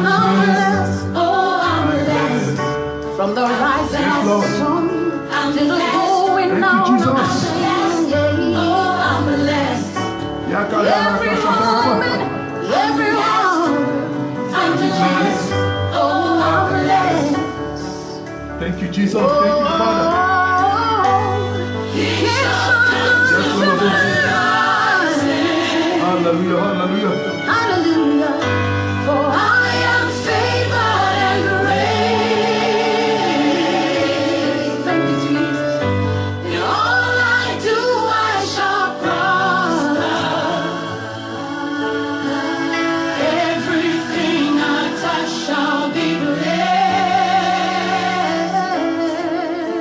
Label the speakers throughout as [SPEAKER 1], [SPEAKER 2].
[SPEAKER 1] blessed. Oh, I'm blessed. From the rising of the sun to the going down of the same. Oh, I'm blessed. Every moment, every hour, I'm blessed. Oh, I'm blessed.
[SPEAKER 2] Thank you, Jesus. Thank you, Father. Hallelujah, hallelujah.
[SPEAKER 1] Hallelujah. For I am favored and great. Thank you, Jesus. In all I do, I shall prosper. Everything I touch shall be blessed.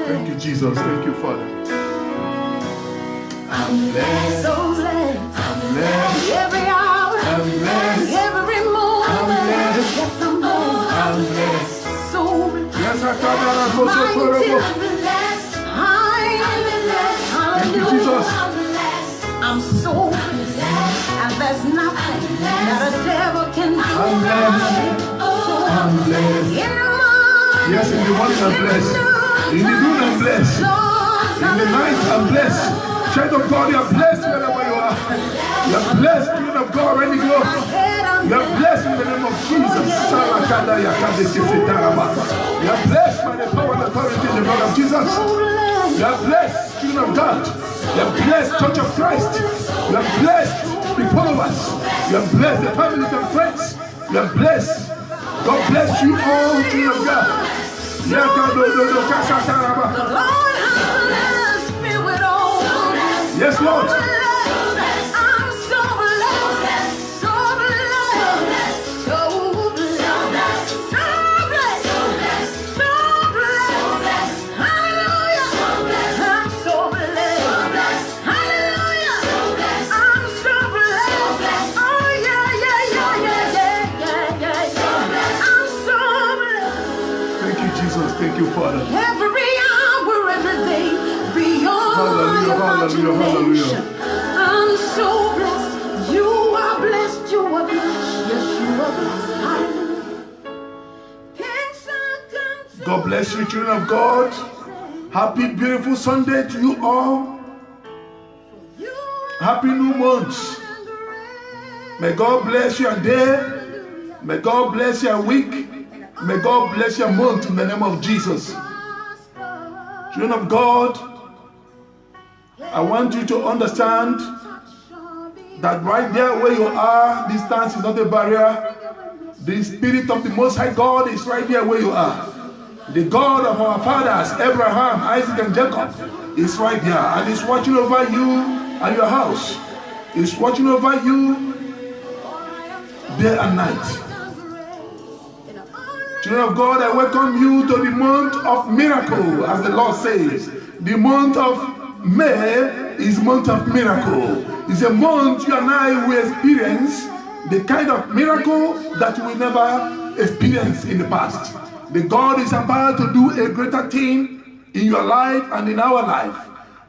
[SPEAKER 2] Thank you, Jesus. Thank you, Father.
[SPEAKER 1] I'm blessed, so blessed.
[SPEAKER 2] I'm blessed.
[SPEAKER 1] Every hour,
[SPEAKER 2] I'm blessed.
[SPEAKER 1] every moment.
[SPEAKER 2] I'm blessed.
[SPEAKER 1] Yes, I'm blessed.
[SPEAKER 2] I'm blessed.
[SPEAKER 1] So blessed.
[SPEAKER 2] Yes, I come
[SPEAKER 1] Mighty,
[SPEAKER 2] out.
[SPEAKER 1] I'm blessed. I'm blessed.
[SPEAKER 2] Thank you, Jesus.
[SPEAKER 1] I'm so blessed. And there's nothing that a devil can do.
[SPEAKER 2] I'm blessed. I'm blessed. Yes, in the morning I'm blessed. In the noon I'm blessed. In the night I'm blessed. Child of God, you are blessed wherever you are. You are blessed, children of God, ready to go. You are blessed in the name of Jesus. You are blessed by the power and authority in the blood of Jesus. You are blessed, children of God. You are blessed, Church of Christ. You are blessed, the followers. You are blessed, the families and friends. You are blessed. God bless you all, children of God.
[SPEAKER 1] The Lord has blessed me with all.
[SPEAKER 2] Yes, Lord.
[SPEAKER 1] I'm so blessed, so blessed, so blessed, so blessed, so blessed. Hallelujah. I'm so blessed. Hallelujah. I'm so blessed. Oh yeah. I'm so blessed.
[SPEAKER 2] Thank you, Jesus. Thank you, Father.
[SPEAKER 1] Every hour, every day, beyond
[SPEAKER 2] Hallelujah,
[SPEAKER 1] my
[SPEAKER 2] hallelujah,
[SPEAKER 1] imagination.
[SPEAKER 2] hallelujah.
[SPEAKER 1] I'm so blessed. You are blessed. You are blessed. Yes, you are blessed. Hallelujah.
[SPEAKER 2] God bless you, children of God. Happy, beautiful Sunday to you all. Happy new month. May God bless your day. May God bless your week. May God bless your month in the name of Jesus. Children of God, I want you to understand that right there where you are, distance is not a barrier. The Spirit of the Most High God is right there where you are. The God of our fathers, Abraham, Isaac, and Jacob, is right there and is watching over you and your house. Is watching over you day and night. Children of God, I welcome you to the month of miracle, as the Lord says. The month of May is month of miracle. It's a month you and I will experience the kind of miracle that we never experienced in the past. The God is about to do a greater thing in your life and in our life.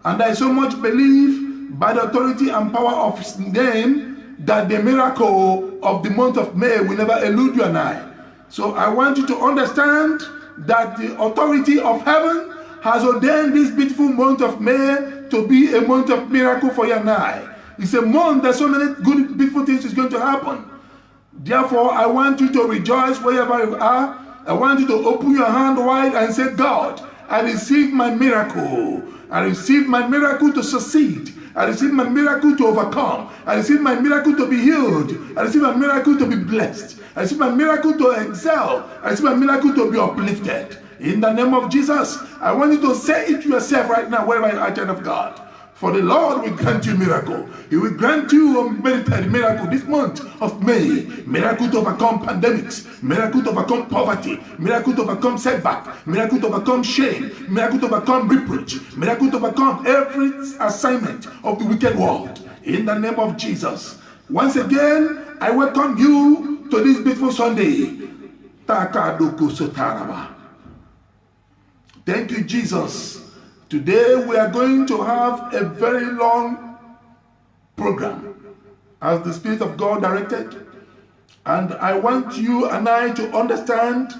[SPEAKER 2] And I so much believe by the authority and power of His name that the miracle of the month of May will never elude you and I. So I want you to understand that the authority of heaven has ordained this beautiful month of May to be a month of miracle for you and I. It's a month that so many good, beautiful things is going to happen. Therefore, I want you to rejoice wherever you are. I want you to open your hand wide and say, God, I receive my miracle. I receive my miracle to succeed. I receive my miracle to overcome. I receive my miracle to be healed. I receive my miracle to be blessed. I receive my miracle to excel. I receive my miracle to be uplifted. In the name of Jesus, I want you to say it to yourself right now, wherever you are, child of God. For the Lord will grant you miracle. He will grant you a merited miracle this month of May. Miracle to overcome pandemics. Miracle to overcome poverty. Miracle to overcome setback. Miracle to overcome shame. Miracle to overcome reproach. Miracle to overcome every assignment of the wicked world. In the name of Jesus. Once again, I welcome you to this beautiful Sunday. Thank you, Jesus. Today we are going to have a very long program as the Spirit of God directed. And I want you and I to understand,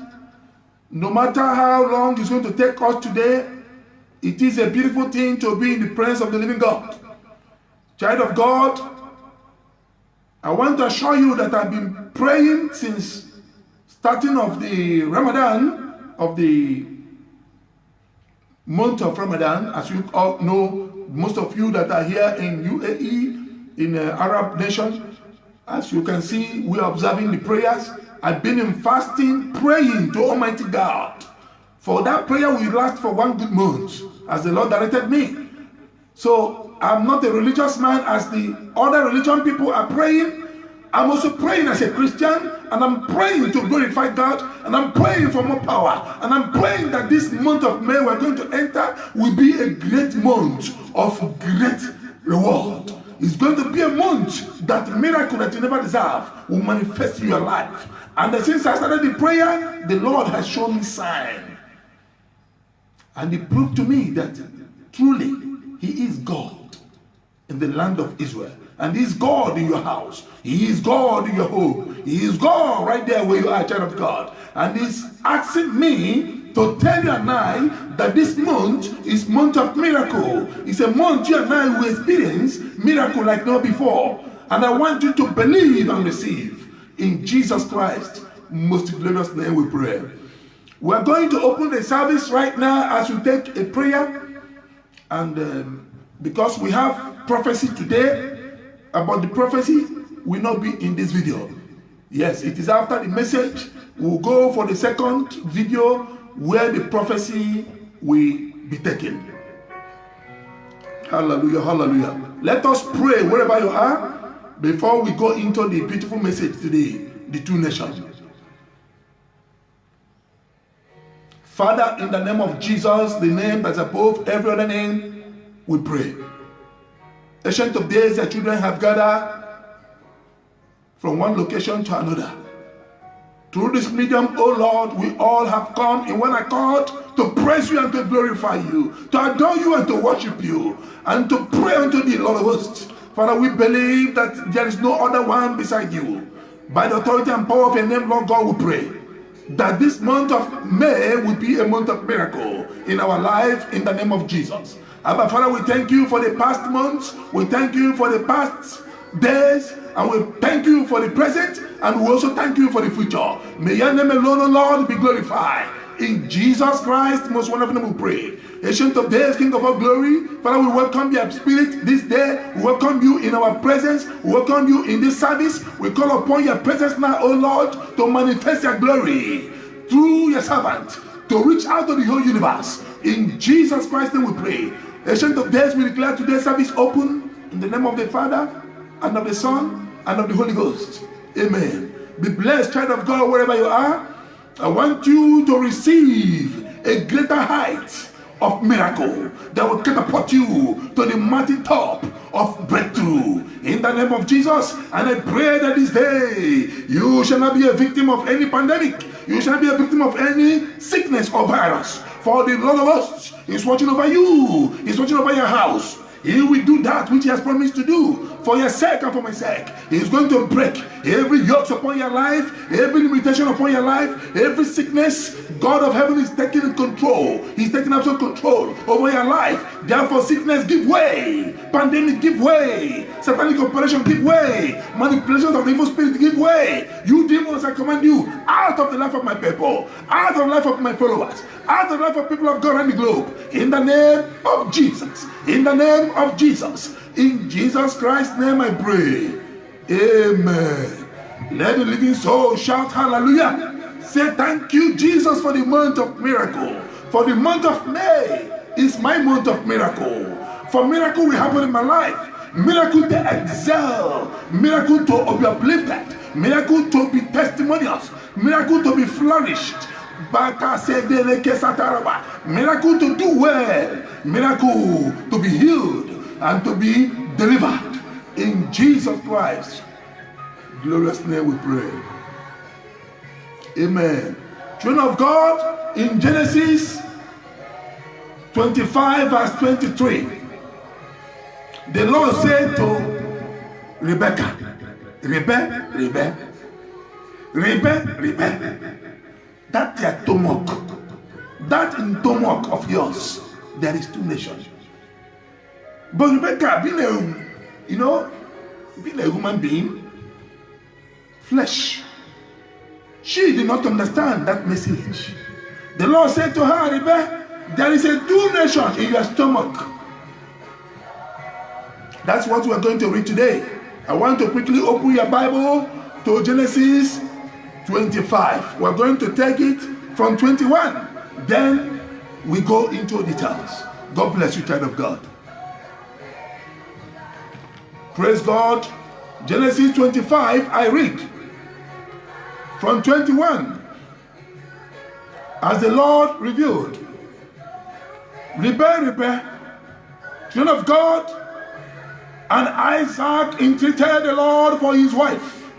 [SPEAKER 2] no matter how long it's going to take us today, it is a beautiful thing to be in the presence of the living God. Child of God, I want to assure you that I've been praying since starting of the Ramadan, of the month of Ramadan. As you all know, most of you that are here in UAE, in Arab nation, as you can see, we are observing the prayers. I've been in fasting, praying to Almighty God. For that prayer will last for 1 good month, as the Lord directed me. So I'm not a religious man as the other religion people are praying. I'm also praying as a Christian, and I'm praying to glorify God, and I'm praying for more power, and I'm praying that this month of May we're going to enter will be a great month of great reward. It's going to be a month that miracle that you never deserve will manifest in your life. And since I started the prayer, the Lord has shown me sign. And He proved to me that truly He is God in the land of Israel. And He is God in your house. He is God in your home. He is God right there where you are, child of God. And He's asking me to tell you and I that this month is month of miracle. It's a month you and I will experience miracle like never before. And I want you to believe and receive. In Jesus Christ's most glorious name we pray. We're going to open the service right now as we take a prayer. And because we have prophecy today, about the prophecy will not be in this video. Yes, it is after the message. We'll go for the second video where the prophecy will be taken. Hallelujah, hallelujah. Let us pray wherever you are before we go into the beautiful message today, the two nations. Father, in the name of Jesus, the name that's above every other name, we pray. Ancient of days, the children have gathered from one location to another. Through this medium, oh Lord, we all have come in one accord to praise you and to glorify you, to adore you and to worship you, and to pray unto thee, Lord of hosts. Father, we believe that there is no other one beside you. By the authority and power of your name, Lord God, we pray that this month of May will be a month of miracle in our life in the name of Jesus. Abba Father, we thank you for the past months, we thank you for the past days, and we thank you for the present, and we also thank you for the future. May your name alone, O Lord, be glorified. In Jesus Christ, most wonderful name we pray. Ancient of days, King of all glory, Father, we welcome your spirit this day. We welcome you in our presence. We welcome you in this service. We call upon your presence now, O Lord, to manifest your glory through your servant, to reach out to the whole universe. In Jesus Christ's name we pray. Ancient of days, we declare today's service open in the name of the Father, and of the Son, and of the Holy Ghost. Amen. Be blessed, child of God, wherever you are. I want you to receive a greater height of miracle that will catapult you to the mighty top of breakthrough. In the name of Jesus, and I pray that this day you shall not be a victim of any pandemic. You shall not be a victim of any sickness or virus. For the Lord of hosts is watching over you. He's watching over your house. He will do that which he has promised to do for your sake and for my sake. He is going to break every yoke upon your life, every limitation upon your life, every sickness. God of heaven is taking control. He's taking absolute control over your life. Therefore, sickness give way, pandemic give way, satanic operation give way, manipulations of the evil spirit give way. You demons, I command you out of the life of my people, out of the life of my followers, out of the life of people of God around the globe. In the name of Jesus. In the name of Jesus. In Jesus Christ's name I pray. Amen. Let the living soul shout hallelujah. Say thank you, Jesus, for the month of miracle. For the month of May is my month of miracle. For miracle will happen in my life. Miracle to excel. Miracle to be uplifted. Miracle to be testimonials. Miracle to be flourished. Miracle to do well. Miracle to be healed and to be delivered. In Jesus Christ's glorious name we pray. Amen. Children of God, in Genesis 25 verse 23, the Lord said to Rebekah, Rebel. That their stomach, that in stomach of yours, there is two nations. But Rebecca, being a human being, flesh, she did not understand that message. The Lord said to her, Rebecca, there is a two nation in your stomach. That's what we're going to read today. I want to quickly open your Bible to Genesis 25. We're going to take it from 21. Then we go into details. God bless you, child of God. Praise God. Genesis 25, I read from 21. As the Lord revealed, Rebel, children of God, and Isaac entreated the Lord for his wife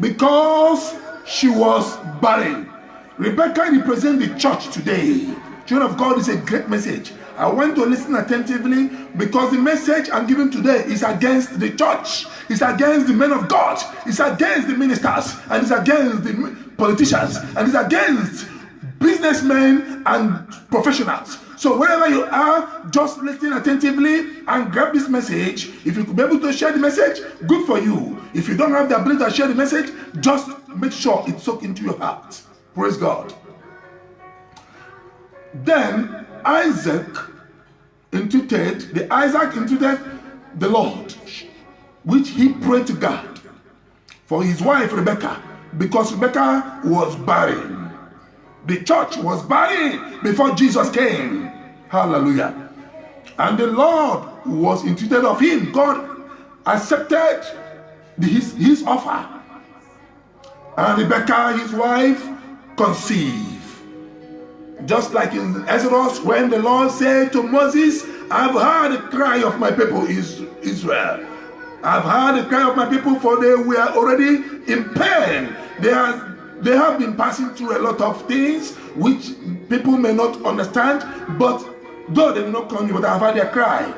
[SPEAKER 2] because she was barren. Rebecca represents the church today. Children of God, is a great message. I want to listen attentively because the message I'm giving today is against the church. It's against the men of God. It's against the ministers. And it's against the politicians. And it's against businessmen and professionals. So wherever you are, just listen attentively and grab this message. If you could be able to share the message, good for you. If you don't have the ability to share the message, just make sure it soaks into your heart. Praise God. Then Isaac entreated the Lord, which he prayed to God for his wife Rebecca, because Rebecca was barren. The church was barren before Jesus came. Hallelujah. And the Lord was entreated of him. God accepted his offer. And Rebecca, his wife, conceived. Just like in Exodus, when the Lord said to Moses, I've heard the cry of my people Israel. I've heard the cry of my people, for they were already in pain. They have been passing through a lot of things which people may not understand, but though they will not come, but I've heard their cry.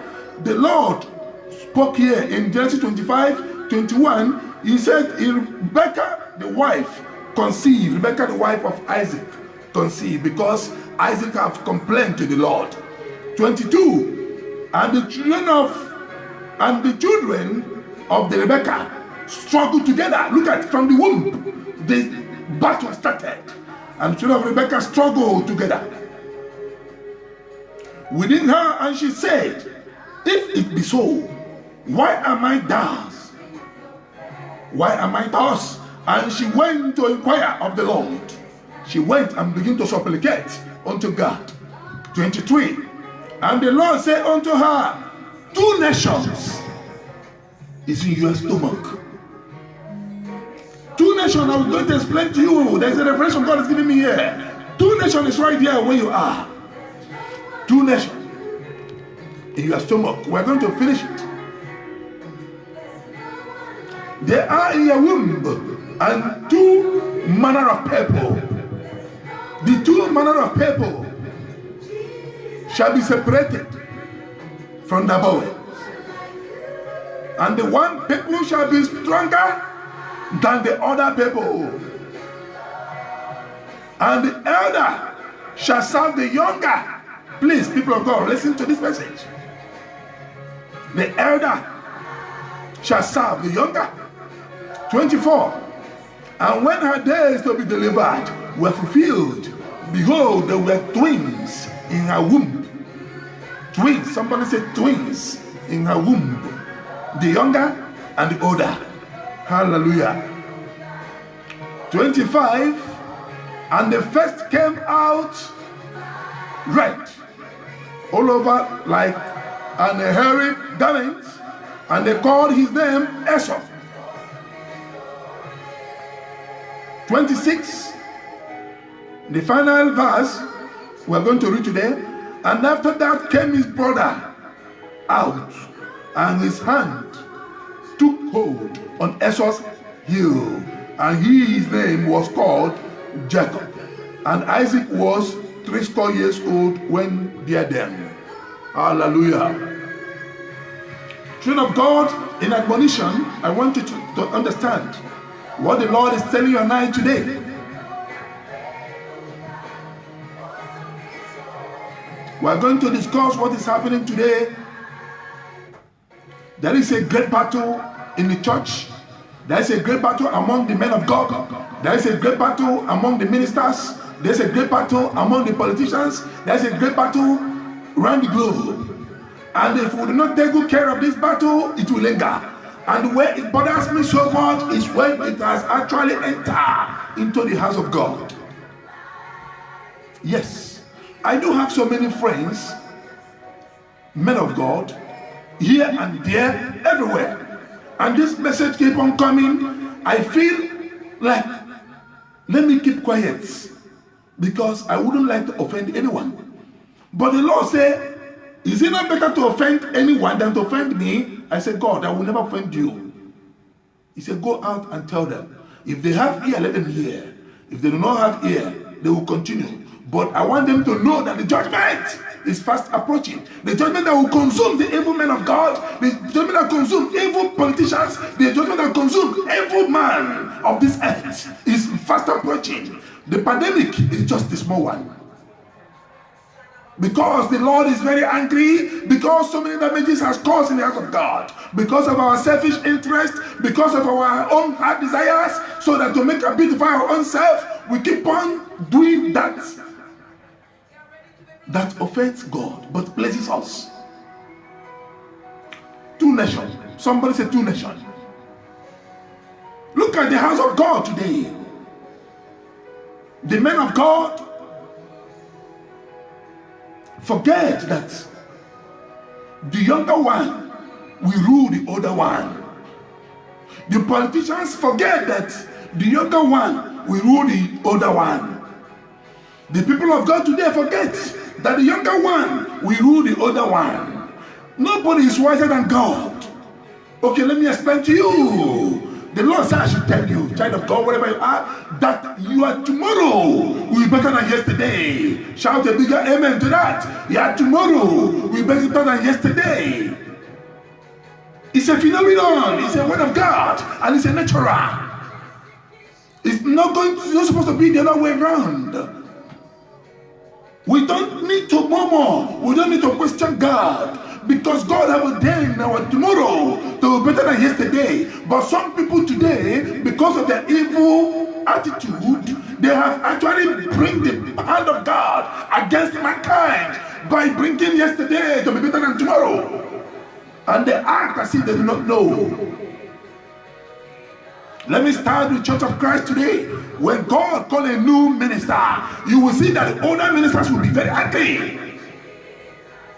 [SPEAKER 2] The Lord spoke here in Genesis 25, 21. He said, Rebecca, the wife, conceived. Rebecca, the wife of Isaac, conceived, because Isaac have complained to the Lord. 22. And the children of the Rebecca struggled together. Look at, from the womb, the battle started, and the children of Rebecca struggled together within her, and she said, if it be so, why am I thus? Why am I thus? And she went to inquire of the Lord. She went and began to supplicate unto God. 23. And the Lord said unto her, two nations is in your stomach. Two nations, I'm going to explain to you. There's a revelation God is giving me here. Two nations is right here where you are. Two nations in your stomach. We're going to finish it. They are in your womb, and two manner of people. The two manner of people shall be separated from the bowels. And the one people shall be stronger than the other people. And the elder shall serve the younger. Please, people of God, listen to this message. The elder shall serve the younger. 24. And when her days to be delivered were fulfilled, behold, there were twins in her womb. Twins, somebody said twins in her womb. The younger and the older. Hallelujah. 25. And the first came out red, all over like an hairy garment, and they called his name Esau. 26, the final verse we're going to read today. And after that came his brother out, and his hand took hold on Esau's heel, and his name was called Jacob. And Isaac was 60 years old when bare them. Hallelujah. Children of God, in admonition, I want you to understand What the Lord is telling you and I today. We are going to discuss what is happening today. There is a great battle in the church. There is a great battle among the men of God. There is a great battle among the ministers. There is a great battle among the politicians. There is a great battle around the globe. And if we do not take good care of this battle, it will linger. And where it bothers me so much is when it has actually entered into the house of God. Yes, I do have so many friends, men of God, here and there, everywhere. And this message keep on coming. I feel like, let me keep quiet, because I wouldn't like to offend anyone. But the Lord said, is it not better to offend anyone than to offend me? I said, God, I will never offend you. He said, go out and tell them. If they have ear, let them hear. If they do not have ear, they will continue. But I want them to know that the judgment is fast approaching. The judgment that will consume the evil men of God, the judgment that consumes evil politicians, the judgment that consumes evil man of this earth is fast approaching. The pandemic is just a small one. Because the Lord is very angry, because so many damages has caused in the house of God, because of our selfish interest, because of our own heart desires, so that to make and beautify our own self, we keep on doing that offends God but pleases us. Two nations. Somebody say two nations. Look at the house of God today. The men of God forget that the younger one will rule the older one. The politicians forget that the younger one will rule the older one. The people of God today forget that the younger one will rule the older one. Nobody is wiser than God. Okay, let me explain to you. The Lord said I should tell you, child of God, wherever you are, that you are tomorrow will be better than yesterday. Shout a bigger amen to that. Your tomorrow will be better than yesterday. It's a phenomenon. It's a word of God, and it's a natural. It's not supposed to be the other way around. We don't need to murmur. We don't need to question God. Because God has ordained our tomorrow to be better than yesterday. But some people today, because of their evil attitude, they have actually bring the hand of God against mankind by bringing yesterday to be better than tomorrow. And they act as if they do not know. Let me start with Church of Christ today. When God called a new minister, you will see that the older ministers will be very angry.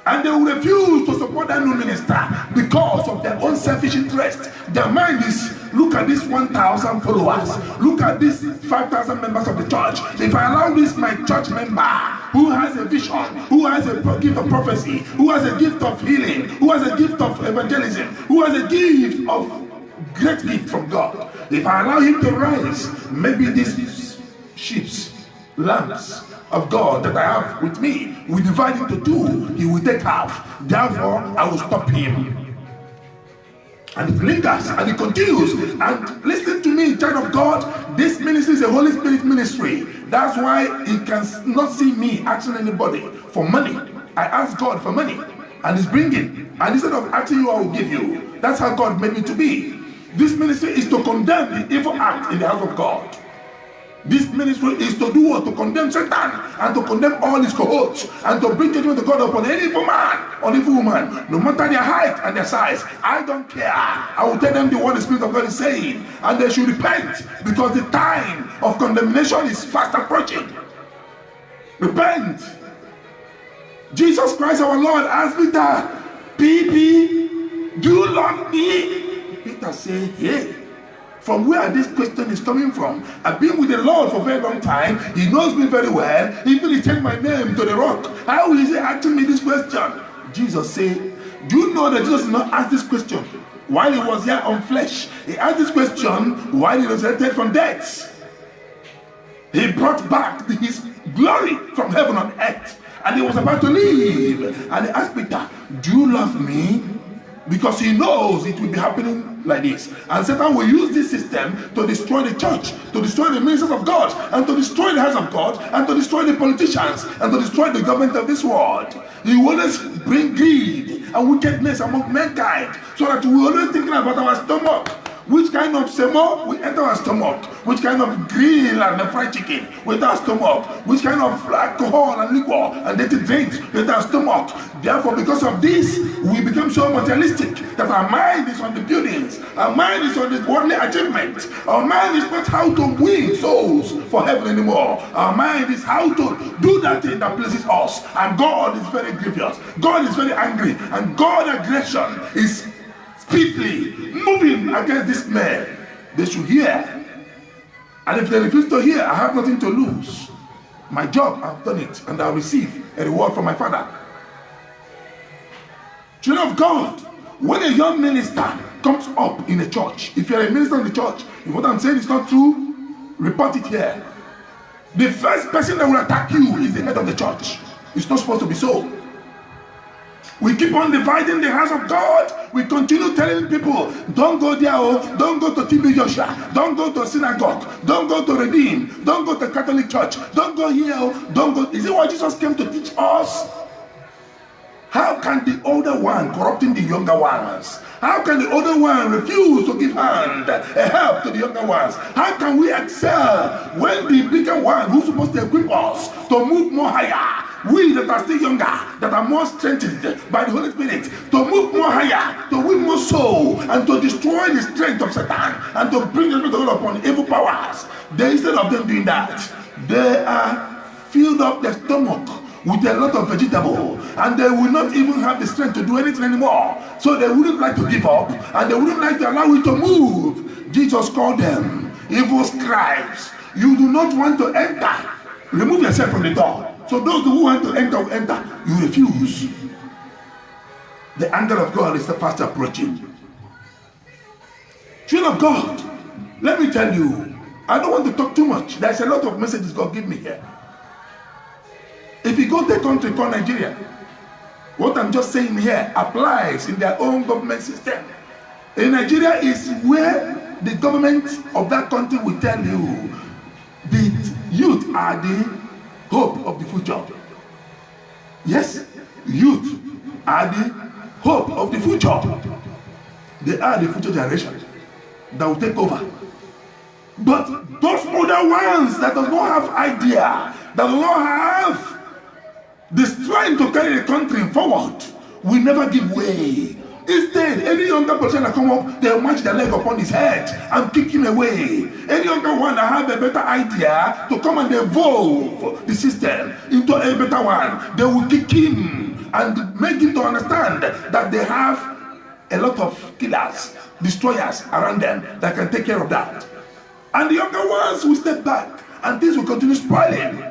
[SPEAKER 2] And they will refuse to support that new minister because of their own selfish interest. Their mind is, look at this 1,000 followers. Look at this 5,000 members of the church. If I allow this, my church member, who has a vision, who has a gift of prophecy, who has a gift of healing, who has a gift of evangelism, who has a gift of great gift from God. If I allow him to rise, maybe these sheep, lambs of God that I have with me, we divide into two. He will take half. Therefore, I will stop him. And it lingers and it continues. And listen to me, child of God, this ministry is a Holy Spirit ministry. That's why he can not see me asking anybody for money. I ask God for money, and he's bringing. And instead of asking you, I will give you. That's how God made me to be. This ministry is to condemn the evil act in the house of God. This ministry is to do what? To condemn Satan and to condemn all his cohorts and to bring judgment to God upon any evil man or evil woman, no matter their height and their size. I don't care. I will tell them what the Spirit of God is saying, and they should repent, because the time of condemnation is fast approaching. Repent. Jesus Christ our Lord asked Peter, Peter, do you love me? Peter said, yeah. From where this question is coming from. I've been with the Lord for a very long time. He knows me very well. Even he changed my name to the rock. How is he asking me this question? Jesus said, do you know that Jesus did not ask this question while he was here on flesh? He asked this question while he resurrected from death. He brought back his glory from heaven on earth. And he was about to leave. And he asked Peter, do you love me? Because he knows it will be happening like this. And Satan will use this system to destroy the church, to destroy the ministers of God, and to destroy the house of God, and to destroy the politicians, and to destroy the government of this world. He will always bring greed and wickedness among mankind, so that we are always thinking about our stomach. Which kind of semo we enter our stomach? Which kind of grill and fried chicken with our stomach? Which kind of alcohol and liquor and dirty drinks with our stomach? Therefore, because of this, we become so materialistic that our mind is on the buildings, our mind is on the worldly achievement, our mind is not how to win souls for heaven anymore. Our mind is how to do that thing that pleases us. And God is very grievous. God is very angry. And God's aggression is speedily moving against this man. They should hear. And if they refuse to hear, I have nothing to lose. My job, I've done it, and I'll receive a reward from my Father. Children of God, when a young minister comes up in a church, if you're a minister in the church, if what I'm saying is not true, report it here. The first person that will attack you is the head of the church. It's not supposed to be so. We keep on dividing the house of God. We continue telling people, don't go there, don't go to TB Joshua, don't go to synagogue, don't go to Redeem, don't go to Catholic church, don't go here, don't go. Is it what Jesus came to teach us? How can the older one corrupting the younger ones? How can the older one refuse to give hand, a help to the younger ones? How can we excel when the bigger one who's supposed to equip us to move more higher, we that are still younger, that are more strengthened by the Holy Spirit, to move more higher, to win more soul, and to destroy the strength of Satan, and to bring the Spirit of God upon evil powers? Instead of them doing that, they are filled up their stomach with a lot of vegetable, and they will not even have the strength to do anything anymore. So they wouldn't like to give up, and they wouldn't like to allow it to move. Jesus called them evil scribes. You do not want to enter. Remove yourself from the door. So those who want to enter will enter. You refuse. The anger of God is the fast approaching. Children of God, let me tell you, I don't want to talk too much. There's a lot of messages God give me here. If you go to a country called Nigeria, what I'm just saying here applies in their own government system. In Nigeria is where the government of that country will tell you the youth are the hope of the future. Yes, youth are the hope of the future. They are the future generation that will take over. But those older ones that do not have idea, that do not have the strength to carry the country forward, will never give way. Instead, any younger person that come up, they'll match their leg upon his head and kick him away. Any younger one that have a better idea to come and evolve the system into a better one, they will kick him and make him to understand that they have a lot of killers, destroyers around them that can take care of that. And the younger ones will step back and things will continue spoiling.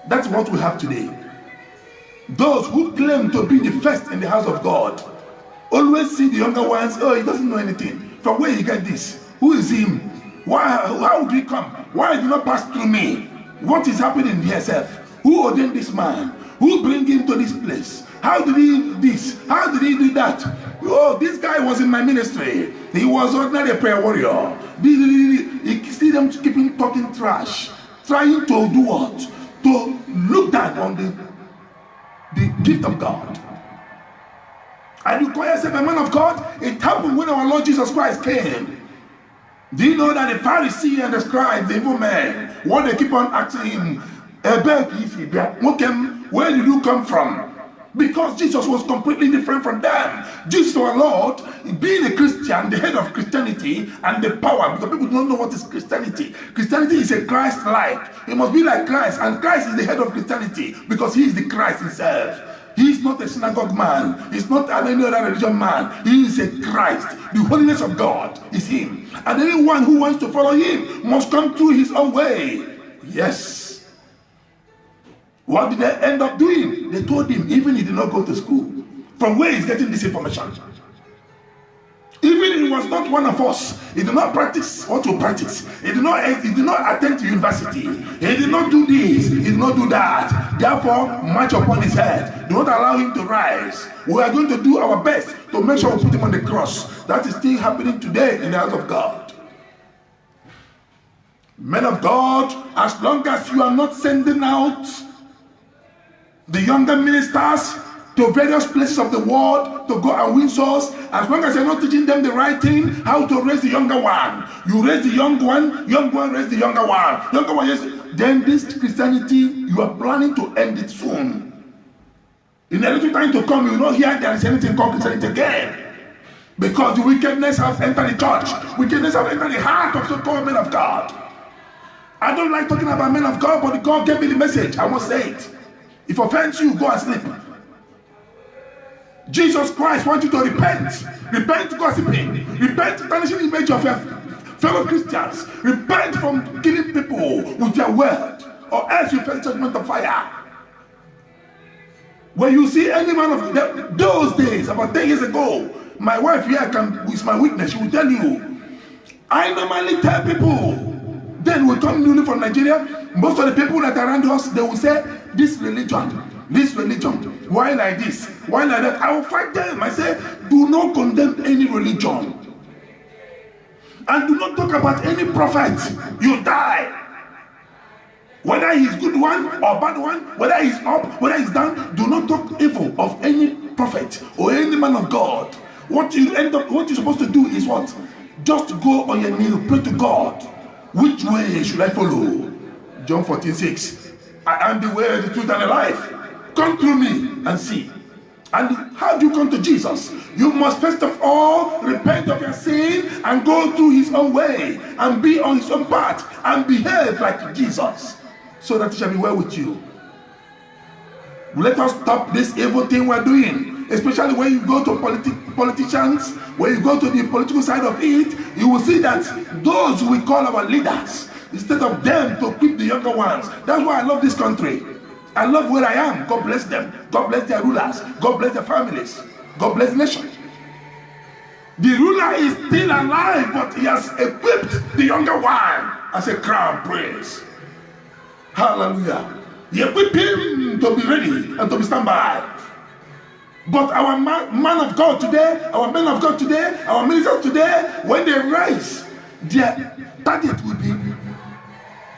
[SPEAKER 2] That's what we have today. Those who claim to be the first in the house of God always see the younger ones. Oh, he doesn't know anything. From where he get this? Who is him? Why? How did he come? Why did he not pass through me? What is happening here, self? Who ordained this man? Who bring him to this place? How did he do this? How did he do that? Oh, this guy was in my ministry. He was ordinary a prayer warrior. You see them keeping talking trash, trying to do what? To look down on the gift of God. And you call yourself a man of God? It happened when our Lord Jesus Christ came. Do you know that the Pharisee and the scribes, the evil men, what they keep on asking him, where did you come from? Because Jesus was completely different from them. Jesus, our Lord, being a Christian, the head of Christianity and the power, because people don't know what is Christianity. Christianity is a Christ-like. It must be like Christ, and Christ is the head of Christianity because he is the Christ himself. He is not a synagogue man. He's not any other religion man. He is a Christ. The holiness of God is him. And anyone who wants to follow him must come through his own way. Yes. What did they end up doing? They told him, even he did not go to school. From where he's getting this information? Even he was not one of us. He did not practice what to practice. He did not attend to university. He did not do this. He did not do that. Therefore, march upon his head. Do not allow him to rise. We are going to do our best to make sure we put him on the cross. That is still happening today in the house of God. Men of God, as long as you are not sending out the younger ministers to various places of the world to go and win souls, as long as you're not teaching them the right thing, how to raise the younger one. You raise the young one raise the younger one. Younger one, yes. Then this Christianity, you are planning to end it soon. In a little time to come, you will not hear there is anything called Christianity again. Because the wickedness has entered the church. Wickedness has entered the heart of so-called men of God. I don't like talking about men of God, but God gave me the message. I must say it. If it offends you, go and sleep. Jesus Christ wants you to repent. Repent gossiping. Repent tarnishing the image of your fellow Christians. Repent from killing people with your word, or else you face judgment of fire. When you see any man of those days, about 10 years ago, my wife here is my witness. She will tell you, I normally tell people, then we come newly from Nigeria, most of the people that are around us, they will say, this religion, why like this, why like that? I will fight them. I say, do not condemn any religion, and do not talk about any prophet. You die. Whether he's good one or bad one, whether he's up, whether he's down, do not talk evil of any prophet or any man of God. What you're supposed to do is what? Just go on your knees, pray to God. Which way should I follow? John 14:6. I am the way, the truth, and the life. Come through me and see. And how do you come to Jesus? You must first of all repent of your sin and go through his own way and be on his own path and behave like Jesus, so that it shall be well with you. Let us stop this evil thing we're doing, especially when you go to politicians, when you go to the political side of it. You will see that those we call our leaders, instead of them to keep the younger ones. That's why I love this country. I love where I am. God bless them. God bless their rulers. God bless their families. God bless the nation. The ruler is still alive, but he has equipped the younger one as a crown prince. Hallelujah. He equipped him to be ready and to be standby. But our man of God today, our men of God today, our ministers today, when they rise, their target will be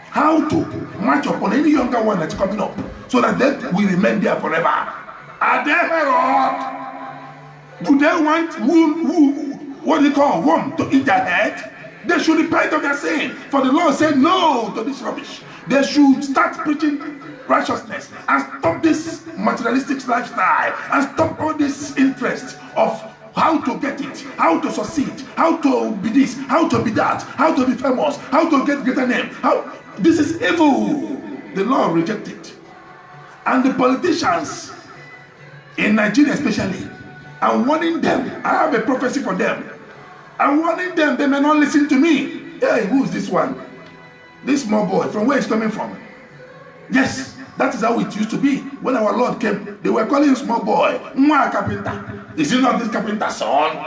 [SPEAKER 2] how to march upon any younger one that's coming up, so that they will remain there forever. Are they herod? Do they want what do you call worm to eat their head? They should repent of their sin. For the Lord said no to this rubbish. They should start preaching righteousness and stop this materialistic lifestyle and stop all this interest of how to get it, how to succeed, how to be this, how to be that, how to be famous, how to get greater name. This is evil. The Lord rejected it. And the politicians in Nigeria especially, I'm warning them. I have a prophecy for them. I'm warning them. They may not listen to me. Hey, who is this one? This small boy, from where he's coming from? Yes, that is how it used to be. When our Lord came, they were calling him small boy. Mwa carpenter. Is he not this carpenter's son?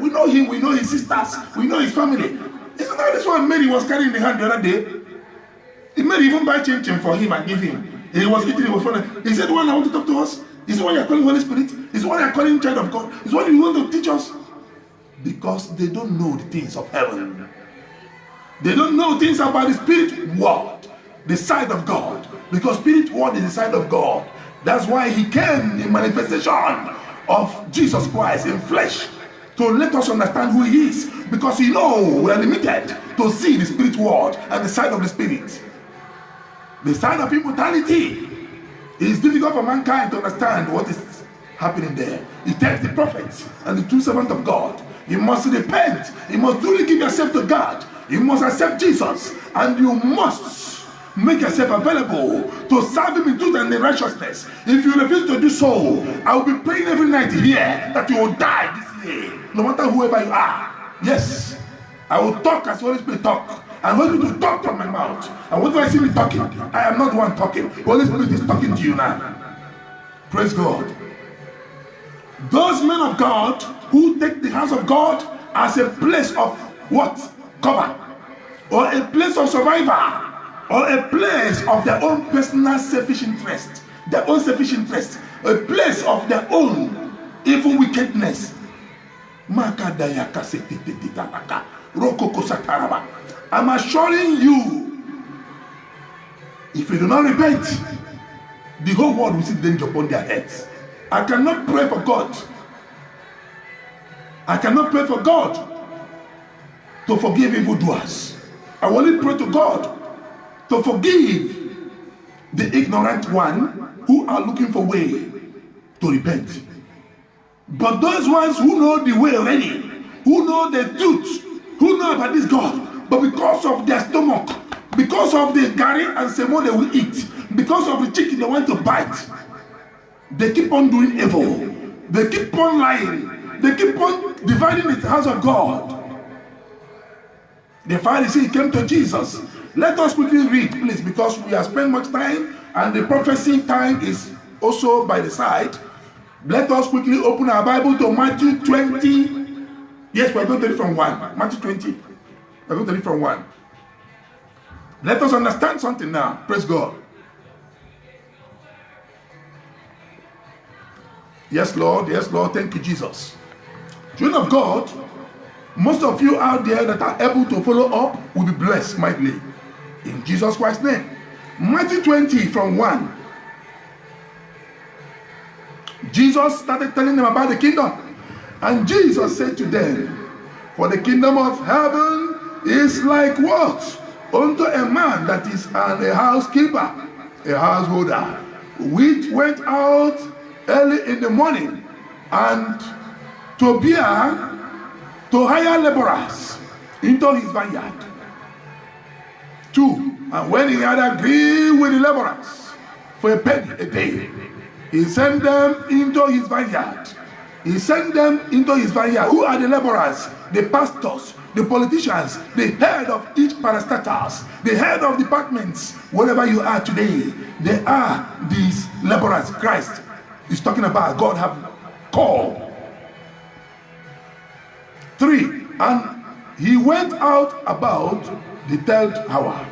[SPEAKER 2] We know him, we know his sisters, we know his family. Isn't that this one Mary was carrying in the hand the other day? Mary even buy chin for him and give him. He was eating, he was funny. He said, the one I want to talk to us is the one you're calling Holy Spirit, is the one you're calling Child of God, is the one you want to teach us. Because they don't know the things of heaven. They don't know things about the spirit world, the side of God. Because spirit world is the side of God. That's why he came in manifestation of Jesus Christ in flesh, to let us understand who he is. Because we are limited to see the spirit world and the side of the spirit. The side of immortality is difficult for mankind to understand what is happening there. It takes the prophets and the true servant of God. You must repent. You must truly give yourself to God. You must accept Jesus. And you must make yourself available to serve him in truth and in righteousness. If you refuse to do so, I will be praying every night here that you will die this year, no matter whoever you are. Yes, I will talk as Holy Spirit talk. And Holy Spirit will talk from my mouth. And what do I see me talking? I am not the one talking. Holy Spirit is talking to you now. Praise God. Those men of God who take the house of God as a place of what? Cover, or a place of survival, or a place of their own personal selfish interest, their own selfish interest, a place of their own evil wickedness. I'm assuring you, if you do not repent, the whole world will see danger upon their heads. I cannot pray for God. I cannot pray for God to forgive evildoers. I only pray to God to forgive the ignorant one who are looking for way to repent. But those ones who know the way already, who know the truth, who know about this God, but because of their stomach, because of the gari and semo they will eat, because of the chicken they want to bite, they keep on doing evil. They keep on lying. They keep on dividing the house of God. The Pharisee came to Jesus. Let us quickly read, please, because we have spent much time and the prophecy time is also by the side. Let us quickly open our Bible to Matthew 20. Yes, we're going to read from 1. Matthew 20. We're going to read from 1. Let us understand something now. Praise God. Yes, Lord. Yes, Lord. Thank you, Jesus. Children of God, most of you out there that are able to follow up will be blessed mightily. In Jesus Christ's name. Matthew 20 from 1. Jesus started telling them about the kingdom. And Jesus said to them, for the kingdom of heaven is like what? Unto a man that is a housekeeper, a householder, which went out early in the morning and to hire laborers into his vineyard. 2. And when he had agreed with the laborers for a penny a day, he sent them into his vineyard. He sent them into his vineyard. Who are the laborers? The pastors, the politicians, the head of each parastatals, the head of departments, wherever you are today, they are these laborers. Christ is talking about. God have called. 3. And he went out about the 3rd hour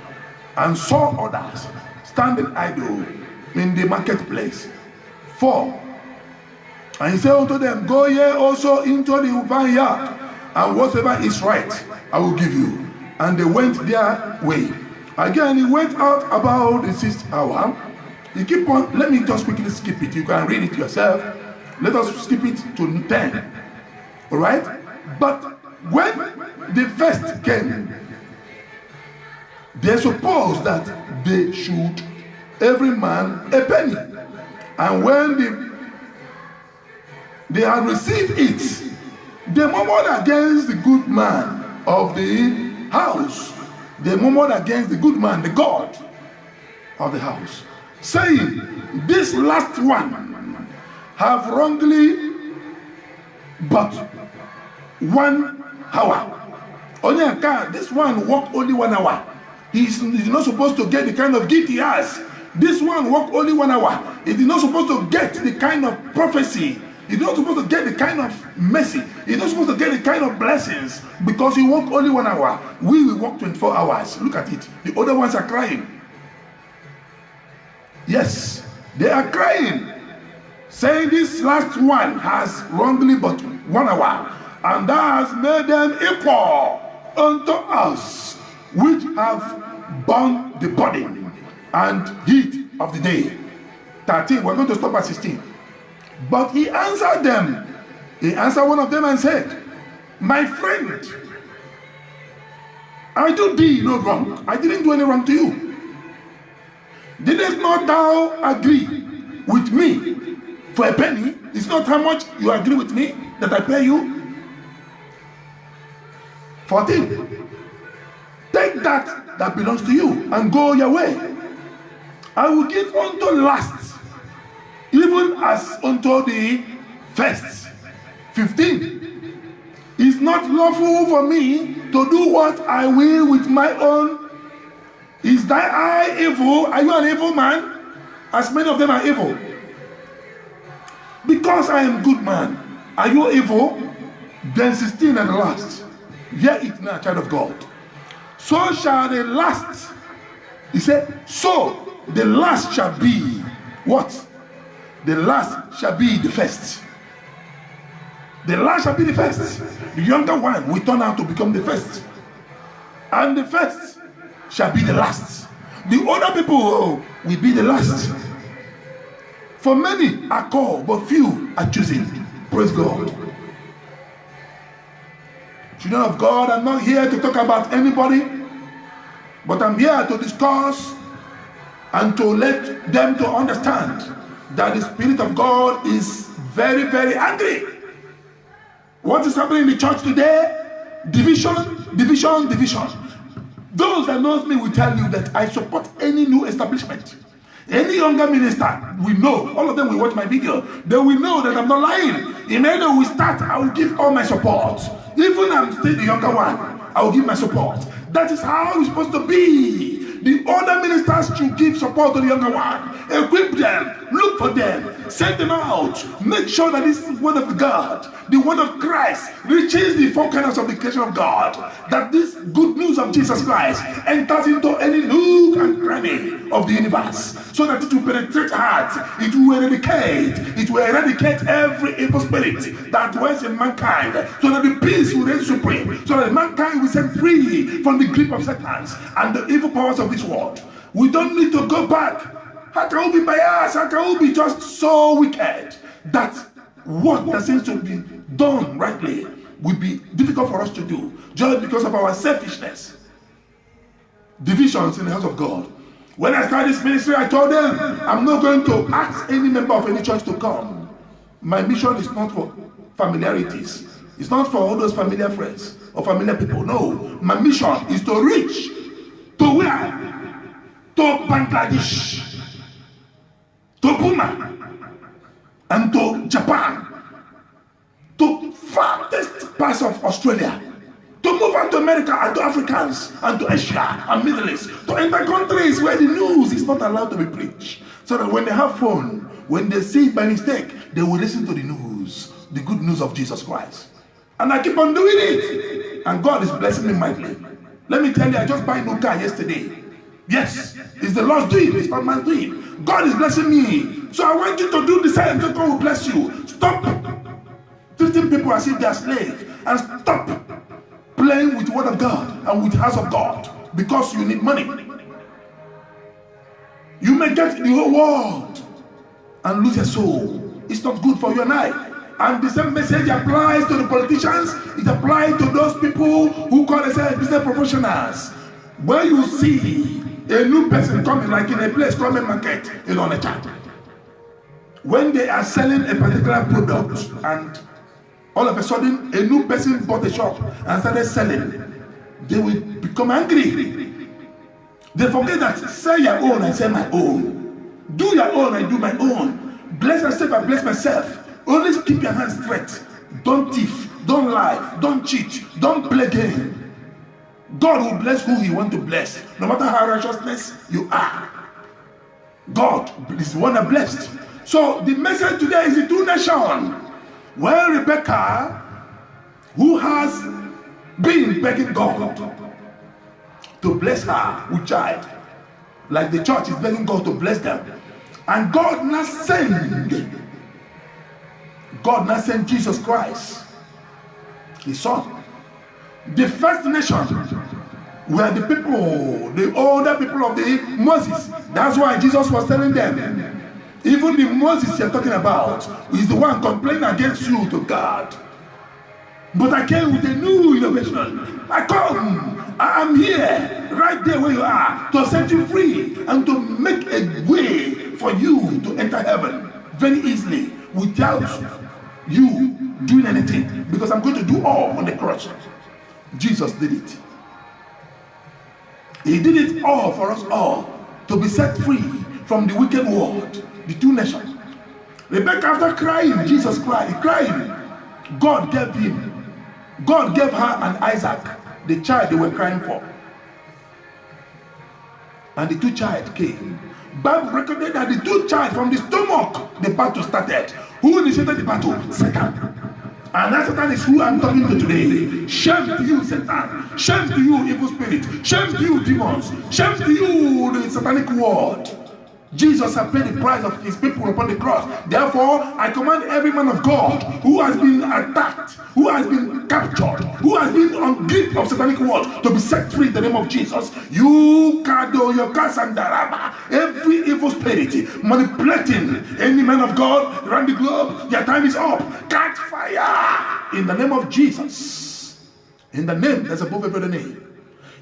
[SPEAKER 2] and saw others standing idle in the marketplace. 4. And he said unto them, go ye also into the vineyard, and whatsoever is right, I will give you. And they went their way. Again, he went out about the 6th hour. You keep on, let me just quickly skip it. You can read it yourself. Let us skip it to 10. All right? But when the first came, they supposed that they should every man a penny. And when they had received it, they murmured against the good man of the house. They murmured against the good man, the God of the house, saying, this last one have wrongly but 1 hour. Only this one worked only 1 hour. He's not supposed to get the kind of gift he has. This one worked only 1 hour. He's not supposed to get the kind of prophecy. He's not supposed to get the kind of mercy. He's not supposed to get the kind of blessings because he worked only 1 hour. We will work 24 hours. Look at it. The other ones are crying. Yes, they are crying, saying this last one has wrongly but 1 hour, and that has made them equal unto us, which have borne the burden and heat of the day. 13, we're going to stop at 16. But he answered them. He answered one of them and said, my friend, I do thee no wrong. I didn't do any wrong to you. Didst not thou agree with me for a penny? It's not how much you agree with me that I pay you. 14. Take that belongs to you and go your way. I will give unto last, even as unto the first. 15. It's not lawful for me to do what I will with my own. Is thy eye evil? Are you an evil man? As many of them are evil. Because I am good man. Are you evil? Then 16 and the last. Hear it now, child of God. So shall the last. He said, so the last shall be what? The last shall be the first. The last shall be the first. The younger one will turn out to become the first. And the first shall be the last. The older people will be the last. For many are called, but few are chosen. Praise God. Children of God, I'm not here to talk about anybody, but I'm here to discuss and to let them to understand that the Spirit of God is very, very angry. What is happening in the church today? Division, division, division. Those that knows me will tell you that I support any new establishment. Any younger minister will know, all of them will watch my video, they will know that I'm not lying. Immediately we start, I will give all my support. Even I'm still the younger one, I will give my support. That is how it's supposed to be. The older ministers should give support to the younger one. Equip them, look for them, send them out. Make sure that this word of God, the word of Christ, reaches the four corners of the creation of God. That this good news of Jesus Christ enters into any nook and cranny of the universe, so that it will penetrate hearts, it will eradicate every evil spirit that dwells in mankind, so that the peace will reign supreme, so that mankind will set free from the grip of Satan and the evil powers of this world. We don't need to go back. How can we be biased? How can we be just so wicked that what that seems to be done rightly will be difficult for us to do just because of our selfishness? Divisions in the house of God. When I started this ministry, I told them, I'm not going to ask any member of any church to come. My mission is not for familiarities. It's not for all those familiar friends or familiar people. No, my mission is to reach to where? To Bangladesh, to Burma, and to Japan, to farthest parts of Australia, to move on to America and to Africans and to Asia and Middle East, to enter countries where the news is not allowed to be preached, so that when they have phone, when they see it by mistake, they will listen to the news, the good news of Jesus Christ. And I keep on doing it, and God is blessing me mightily. Let me tell you, I just bought a new car yesterday. Yes, it's the Lord's doing, it's not man's doing. God is blessing me, so I want you to do the same, so God will bless you. Stop treating people as if they are slaves, and stop playing with the word of God and with the house of God because you need money. You may get the whole world and lose your soul. It's not good for you and I. And the same message applies to the politicians. It applies to those people who call themselves business professionals. When you see a new person coming, like in a place called a market in Onitsha, when they are selling a particular product and all of a sudden a new person bought a shop and started selling, they will become angry. They forget that sell your own, I sell my own. Do your own, I do my own. Bless yourself, I bless myself. Always keep your hands straight. Don't thief, don't lie, don't cheat, don't play game. God will bless who he wants to bless, no matter how righteousness you are. God is the one that blessed. So the message today is the two nations. Well, Rebecca, who has been begging God to bless her with child, like the church is begging God to bless them, and God now sent Jesus Christ, his son. The first nation were the people, the older people of the Moses. That's why Jesus was telling them, even the Moses you're talking about is the one complaining against you to God. But I came with a new innovation. I am here, right there where you are, to set you free and to make a way for you to enter heaven very easily without you doing anything, because I'm going to do all on the cross. Jesus did it. He did it all for us all, to be set free from the wicked world, the two nations. Rebecca, after crying, Jesus cried, crying. God gave her and Isaac, the child they were crying for. And the two child came. Bible recorded that the two child, from the stomach, the battle started. Who initiated the battle? Satan. And that Satan is who I'm talking to today. Shame to you, Satan. Shame to you, evil spirit. Shame to you, demons. Shame to you, the satanic world. Jesus has paid the price of his people upon the cross. Therefore, I command every man of God who has been attacked, who has been captured, who has been on grip of satanic world to be set free in the name of Jesus. You, Kado, your Kasandaraba, every evil spirit manipulating any man of God around the globe, your time is up. Catch fire in the name of Jesus. In the name that's above every other name.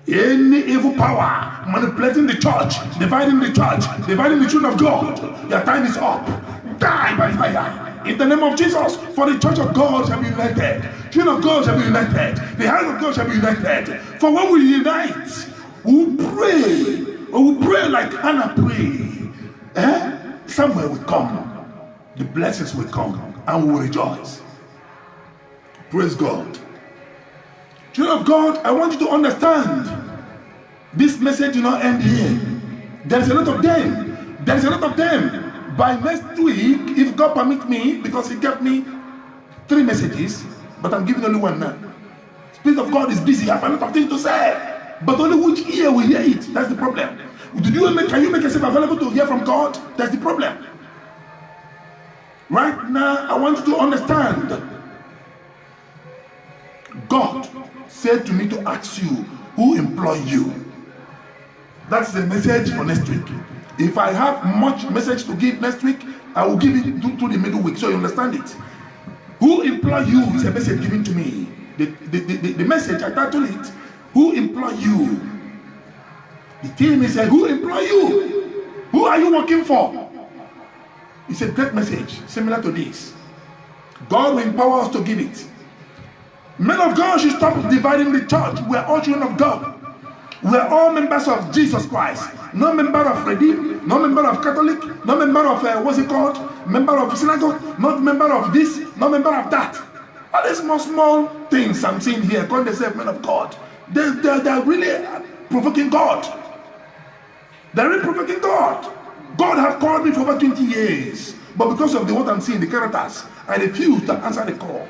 [SPEAKER 2] Any evil power manipulating the church, dividing the children of God, your time is up. Die by fire in the name of Jesus. For the church of God shall be united, children of God shall be united, the house of God shall be united. For when we unite, we will pray like Hannah prayed. Somewhere will come, the blessings will come, and we will rejoice. Praise God. Children of God, I want you to understand, this message will not end here. There's a lot of them. There's a lot of them. By next week, if God permit me, because he gave me 3 messages, but I'm giving only one now. Spirit of God is busy. I have a lot of things to say, but only which ear will hear it. That's the problem. Can you make yourself available to hear from God? That's the problem. Right now, I want you to understand. God said to me to ask you, who employed you? That's the message for next week. If I have much message to give next week, I will give it to the middle week so you understand it. Who employed you is a message given to me. The message, I titled it, who employed you? The team is saying, who employed you? Who are you working for? It's a great message, similar to this. God will empower us to give it. Men of God should stop dividing the church. We are all children of God. We are all members of Jesus Christ. No member of Redeem, no member of Catholic, no member of, member of synagogue, not member of this, no member of that. All these small things I'm seeing here, call themselves men of God. They're really provoking God. They're really provoking God. God have called me for over 20 years. But because of what I'm seeing, the characters, I refuse to answer the call.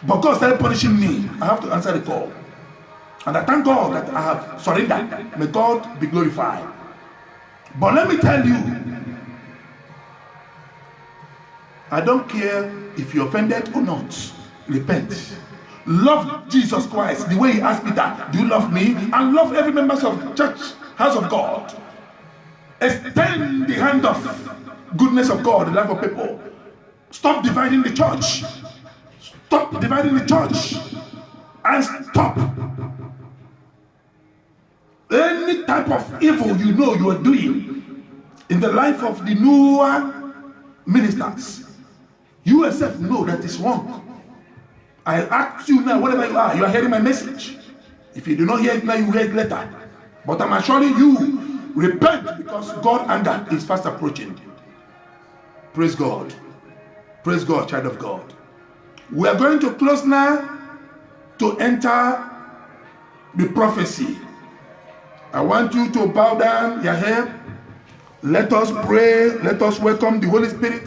[SPEAKER 2] But God started punishing me. I have to answer the call. And I thank God that I have surrendered. May God be glorified. But let me tell you, I don't care if you're offended or not. Repent. Love Jesus Christ the way he asked Peter, do you love me? And love every member of church, house of God. Extend the hand of goodness of God in the life of people. Stop dividing the church. Stop dividing the church. And stop any type of evil you know you are doing in the life of the newer ministers. You yourself know that is wrong. I ask you now, whatever you are hearing my message. If you do not hear it now, you hear it later. But I'm assuring you, repent, because God's anger is fast approaching. Praise God. Praise God, child of God. We are going to close now to enter the prophecy. I want you to bow down your head. Let us pray. Let us welcome the Holy Spirit.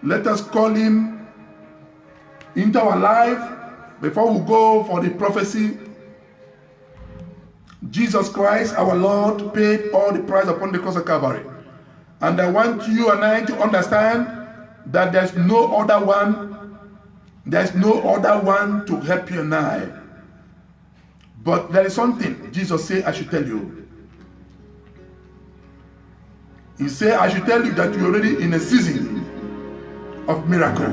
[SPEAKER 2] Let us call him into our life before we go for the prophecy. Jesus Christ, our Lord, paid all the price upon the cross of Calvary. And I want you and I to understand that there's no other one. There's no other one to help you and I. But there is something Jesus said I should tell you. He said I should tell you that you're already in a season of miracle.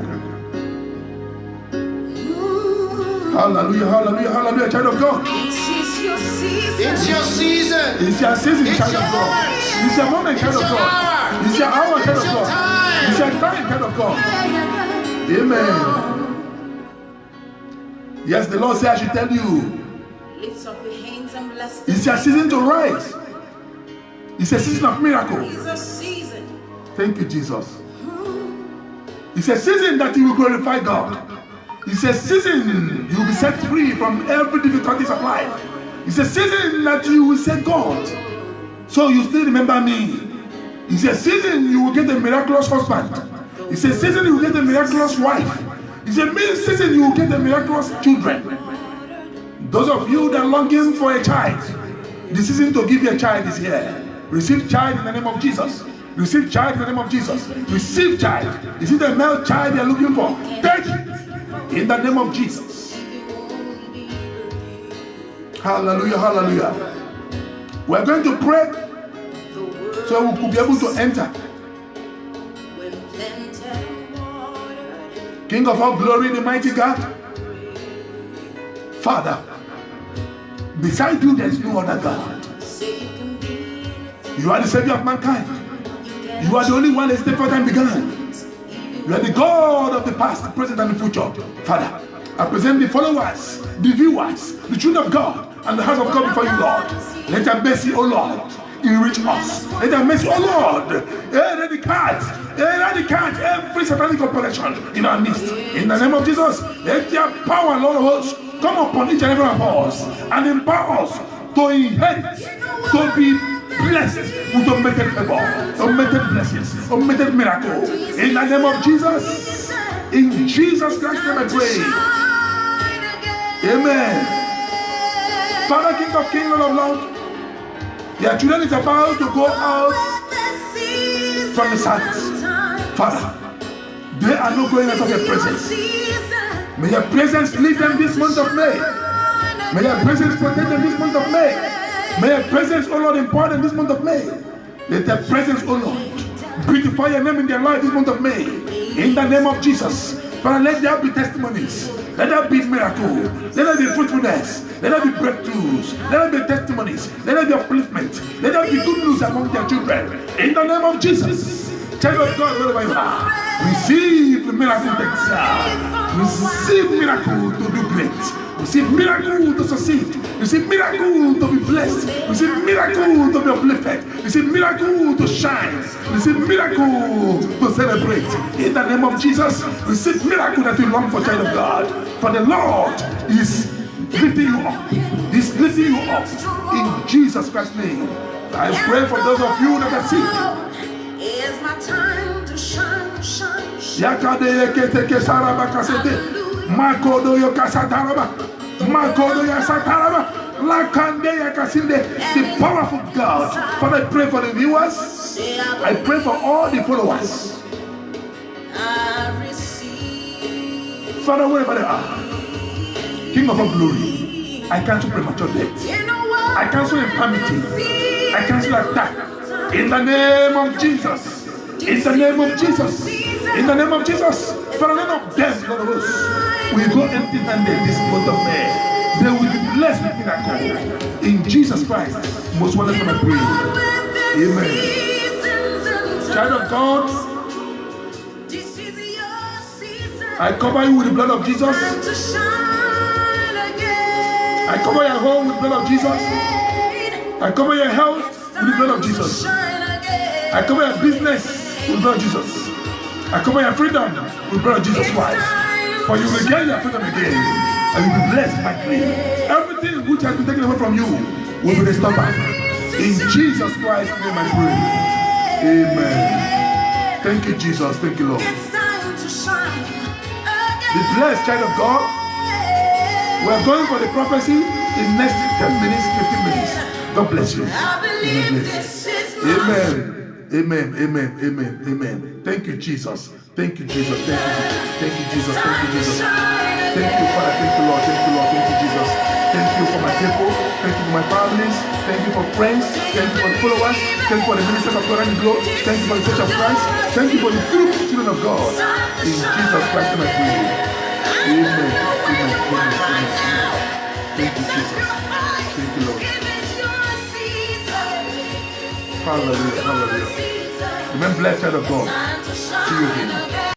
[SPEAKER 2] Hallelujah, hallelujah, hallelujah, child of God.
[SPEAKER 1] This is your season.
[SPEAKER 3] It's your season.
[SPEAKER 2] It's your season,
[SPEAKER 3] It's
[SPEAKER 2] child
[SPEAKER 3] your
[SPEAKER 2] of God.
[SPEAKER 3] hour.
[SPEAKER 2] It's your moment, child
[SPEAKER 3] It's
[SPEAKER 2] of
[SPEAKER 3] your
[SPEAKER 2] God.
[SPEAKER 3] hour.
[SPEAKER 2] It's your hour, child
[SPEAKER 3] It's
[SPEAKER 2] of
[SPEAKER 3] your
[SPEAKER 2] God.
[SPEAKER 3] time.
[SPEAKER 2] It's your time, child of God. Amen. Yes, the Lord said I should tell you.
[SPEAKER 1] Lift up your hands and bless them.
[SPEAKER 2] It's your season to rise. It's a season of miracle.
[SPEAKER 1] It's a season.
[SPEAKER 2] Thank you, Jesus. It's a season that you will glorify God. It's a season you will be set free from every difficulties of life. It's a season that you will say, God, so you still remember me. It's a season you will get a miraculous husband. It's a season you will get a miraculous wife. It's a season you will get a miraculous children. Those of you that are longing for a child, the season to give you a child is here. Receive child in the name of Jesus. Receive child in the name of Jesus. Receive child. Is it a male child you're looking for? Take it in the name of Jesus. Hallelujah, hallelujah. We're going to pray so we could be able to enter. King of all glory, the mighty God. Father, beside you there is no other God. You are the Savior of mankind. You are the only one that is before time began. You are the God of the past, the present, and the future. Father, I present the followers, the viewers, the children of God, and the house of God before you, Lord. Let your mercy, O Lord, enrich us. Let your mercy, O Lord, eradicate every satanic operation in our midst. In the name of Jesus, let your power, Lord of hosts, come upon each and every one of us and empower us to inherit, to be blessed with unmerited favor, unmerited blessings, unmerited miracle. In the name of Jesus, in Jesus Christ's name I pray. Amen. Father, King of Kings, Lord of Lords, your children is about to go out from the service. Father, they are not going out of your presence. May your presence lead them this month of May. May your presence protect them this month of May. May your presence, O Lord, empower them this month of May. Let your presence, O Lord, beautify your name in their life this month of May. In the name of Jesus. Father, let there be testimonies. Let there be miracle. Let there be fruitfulness. Let there be breakthroughs. Let there be testimonies. Let there be upliftment. Let there be good news among their children. In the name of Jesus. Child of God, wherever you are, receive the miracle to excel. Receive miracle to do great. Receive miracle to succeed. Receive miracle to be blessed. Receive miracle to be uplifted. Receive miracle to shine. Receive miracle to celebrate. In the name of Jesus, receive miracle that you long for, child of God. For the Lord is lifting you up. He's lifting you up. In Jesus Christ's name. I pray for those of you that are sick.
[SPEAKER 1] It's my time to shine, shine, shine.
[SPEAKER 2] Makodo yo kasataraba, Makodo yo sataraba, Lakande ya kasinde. The powerful God. Father, I pray for the viewers. I pray for all the followers. Father, wherever they are, King of all glory, I cancel premature death. I cancel infirmity. I cancel attack. In the name of Jesus. In the name of Jesus. In the name of Jesus. For none of them, none of us, we go empty-handed this month of May. They will be blessed with miracle. In Jesus Christ, most wonderful I pray. Amen. Child of God, I cover you with the blood of Jesus. I cover your home with the blood of Jesus. I cover your health with the blood of Jesus. I cover your business with the blood of Jesus. I cover your freedom with the blood of Jesus Christ. For you will gain your freedom again. And you will be blessed mightily. Everything which has been taken away from you will be restored back. In Jesus Christ's name I pray. Amen. Thank you, Jesus. Thank you, Lord. Be blessed, child of God. We are going for the prophecy in next 10 minutes, 15 minutes. God bless you. Amen. Amen. Amen. Amen. Amen. Thank you, Jesus. Thank you, Jesus. Thank you, Jesus. Thank you, Jesus. Thank you, Father. Thank you, Lord. Thank you, Lord. Thank you, Jesus. Thank you for my people. Thank you for my families. Thank you for friends. Thank you for the followers. Thank you for the ministers of God and the glory. Thank you for the church of Christ. Thank you for the true children of God. In Jesus Christ, I pray. Amen. Amen. Amen. Amen. Thank you, Jesus. Thank you, Lord. Hallelujah. Hallelujah. Remember, blessed child of God. See you again.